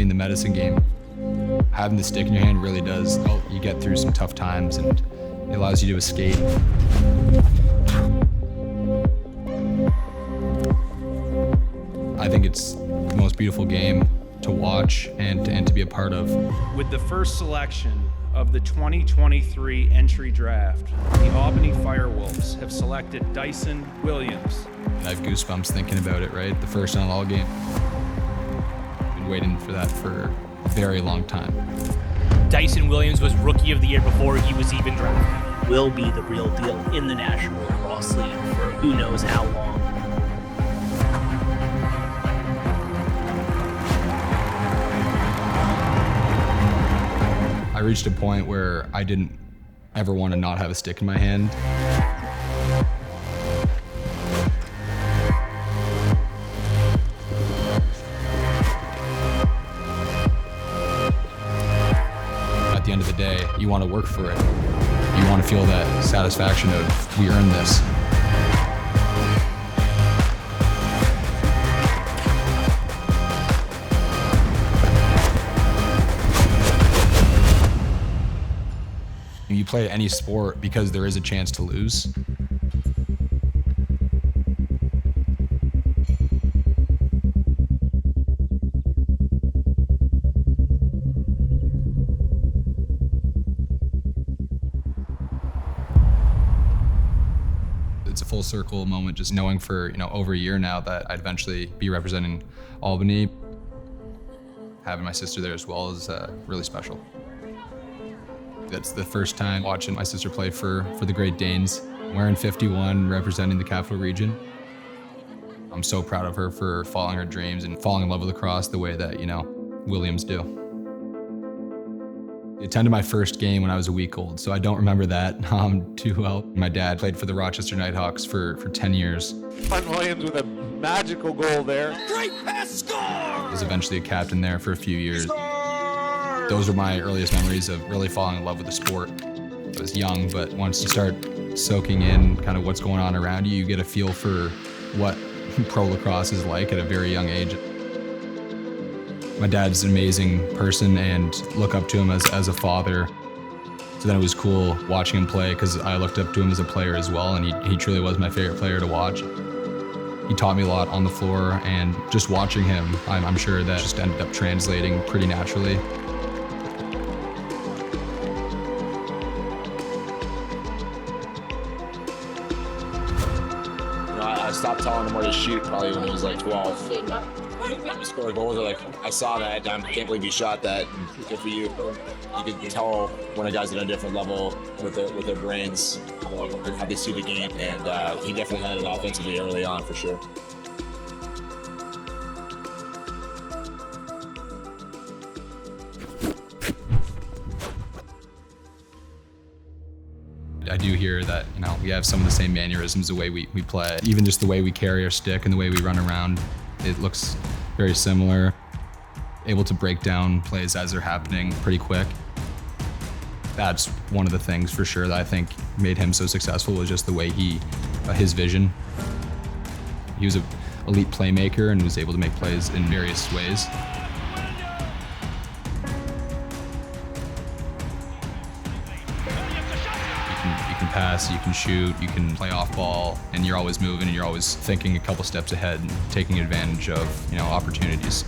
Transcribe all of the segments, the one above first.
being the medicine game. Having the stick in your hand really does help you get through some tough times, and it allows you to escape. I think it's the most beautiful game to watch and to be a part of. With the first selection of the 2023 entry draft, the Albany FireWolves have selected Dyson Williams. I have goosebumps thinking about it, right? The first NLL game. Been waiting for that for a very long time. Dyson Williams was Rookie of the Year before he was even drafted. Will be the real deal in the National Lacrosse League for who knows how long. I reached a point where I didn't ever want to not have a stick in my hand. At the end of the day, you want to work for it. You want to feel that satisfaction of, we earned this. You play any sport because there is a chance to lose. It's a full circle moment, just knowing for over a year now that I'd eventually be representing Albany. Having my sister there as well is really special. That's the first time watching my sister play for the Great Danes, wearing 51, representing the Capital Region. I'm so proud of her for following her dreams and falling in love with lacrosse the way that, Williams do. I attended my first game when I was a week old, so I don't remember that too well. My dad played for the Rochester Nighthawks for 10 years. Williams with a magical goal there. Great pass, score! I was eventually a captain there for a few years. Those are my earliest memories of really falling in love with the sport. I was young, but once you start soaking in kind of what's going on around you, you get a feel for what pro lacrosse is like at a very young age. My dad's an amazing person and look up to him as a father. So then it was cool watching him play because I looked up to him as a player as well, and he truly was my favorite player to watch. He taught me a lot on the floor, and just watching him, I'm sure that just ended up translating pretty naturally. I stopped telling him where to shoot probably when he was like 12. He scored goals, I saw that, I can't believe you shot that. Good for you. You can tell when a guy's at a different level with their brains, and how they see the game, and he definitely had it offensively early on for sure. I do hear that, we have some of the same mannerisms, the way we play. Even just the way we carry our stick and the way we run around, it looks very similar. Able to break down plays as they're happening pretty quick. That's one of the things for sure that I think made him so successful, was just the way his vision. He was an elite playmaker and was able to make plays in various ways. You can pass, you can shoot, you can play off ball, and you're always moving and you're always thinking a couple steps ahead and taking advantage of, opportunities.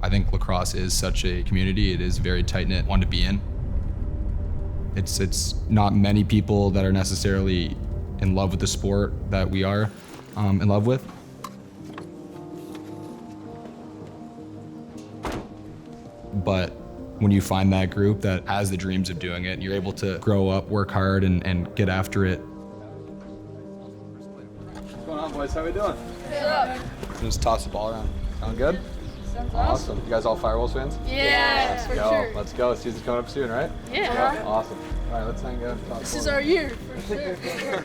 I think lacrosse is such a community. It is a very tight-knit one to be in. It's not many people that are necessarily in love with the sport that we are in love with. But when you find that group that has the dreams of doing it, you're able to grow up, work hard, and get after it. What's going on, boys? How we doing? Good. Just toss the ball around. Sound good? Sounds Awesome. You guys all FireWolves fans? Yeah, for sure. Let's go. Season's coming up soon, right? Yeah. Awesome. All right, let's hang out and talk. This is our year, for sure.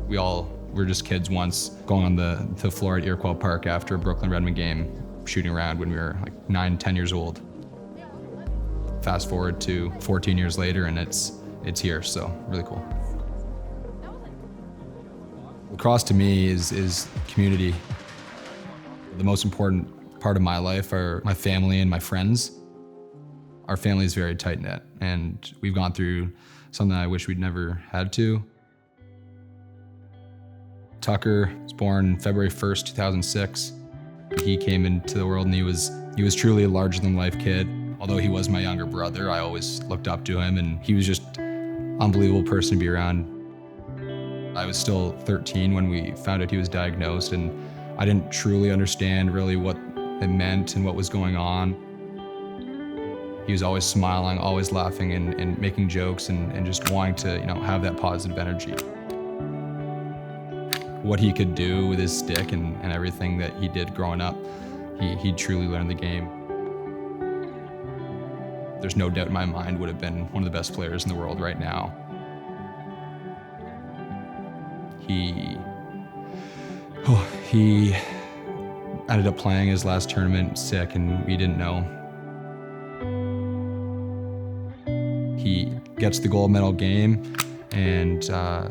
We all were just kids once, going on the floor at Iroquois Park after a Brooklyn-Redmond game, shooting around when we were like 9, 10 years old. Fast forward to 14 years later, and it's here, so really cool. Lacrosse to me is community. The most important part of my life are my family and my friends. Our family is very tight-knit, and we've gone through something I wish we'd never had to. Tucker was born February 1st, 2006. He came into the world and he was truly a larger-than-life kid. Although he was my younger brother, I always looked up to him, and he was just an unbelievable person to be around. I was still 13 when we found out he was diagnosed, and I didn't truly understand really what it meant and what was going on. He was always smiling, always laughing, and making jokes, and just wanting to, have that positive energy. What he could do with his stick and everything that he did growing up, he truly learned the game. There's no doubt in my mind would have been one of the best players in the world right now. He ended up playing his last tournament sick, and we didn't know. He gets the gold medal game and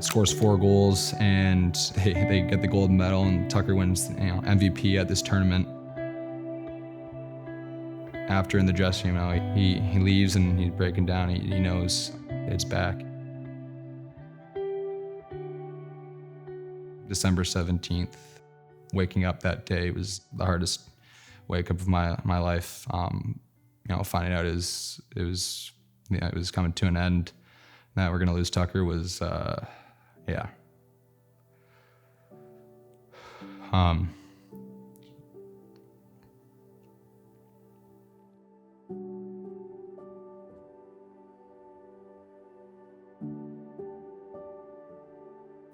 scores 4 goals, and they get the gold medal, and Tucker wins MVP at this tournament. After in the dressing room, he leaves and he's breaking down. He knows it's back. December 17th, waking up that day was the hardest wake up of my life. Finding out it was coming to an end, that we're gonna lose Tucker was,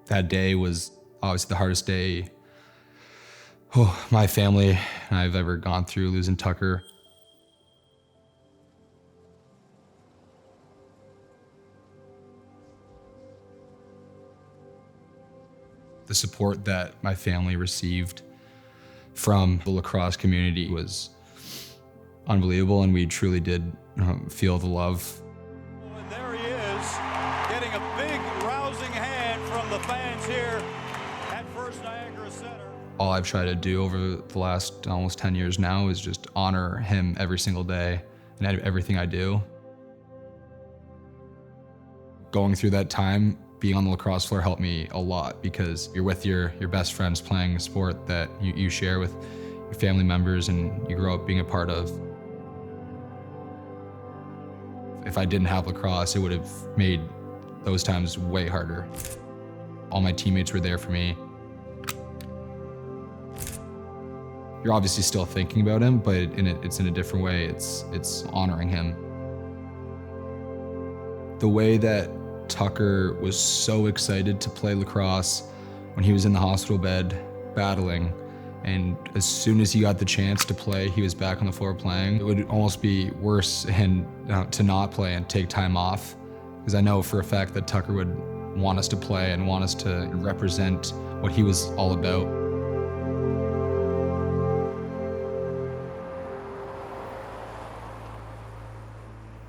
That day was obviously the hardest day my family and I've ever gone through, losing Tucker. The support that my family received from the lacrosse community was unbelievable, and we truly did feel the love. And there he is, getting a big rousing hand from the fans here at First Niagara Center. All I've tried to do over the last almost 10 years now is just honor him every single day and everything I do. Going through that time, being on the lacrosse floor helped me a lot, because you're with your best friends playing a sport that you share with your family members and you grow up being a part of. If I didn't have lacrosse, it would have made those times way harder. All my teammates were there for me. You're obviously still thinking about him, but it's in a different way. It's honoring him. The way that Tucker was so excited to play lacrosse when he was in the hospital bed battling, and as soon as he got the chance to play, he was back on the floor playing. It would almost be worse to not play and take time off, because I know for a fact that Tucker would want us to play and want us to represent what he was all about.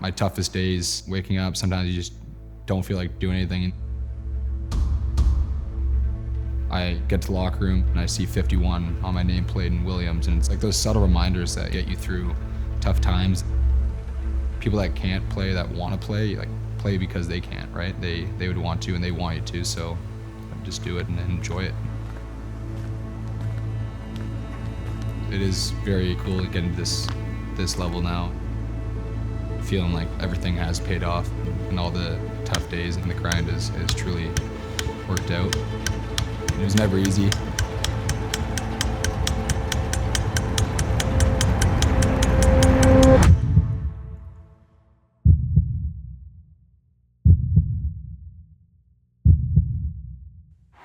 My toughest days, waking up, sometimes you just don't feel like doing anything. I get to the locker room and I see 51 on my nameplate in Williams, and it's like those subtle reminders that get you through tough times. People that can't play, that want to play, play because they can't, right? They would want to and they want you to, so just do it and enjoy it. It is very cool to get into this level now, feeling like everything has paid off and all the tough days and the grind has truly worked out. It was never easy.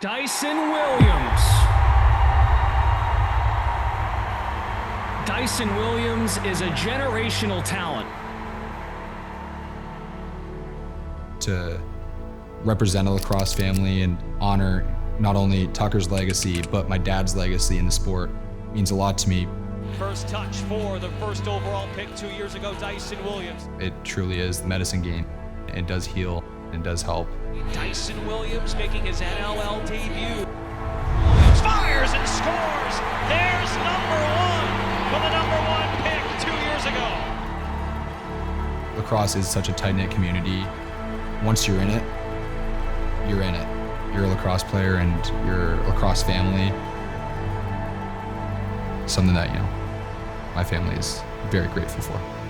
Dyson Williams. Dyson Williams is a generational talent. To represent a lacrosse family and honor not only Tucker's legacy, but my dad's legacy in the sport means a lot to me. First touch for the first overall pick 2 years ago, Dyson Williams. It truly is the medicine game. It does heal, it does help. Dyson Williams making his NLL debut. Williams fires and scores. There's number lacrosse is such a tight-knit community. Once you're in it, you're in it. You're a lacrosse player and you're a lacrosse family. Something that, my family is very grateful for.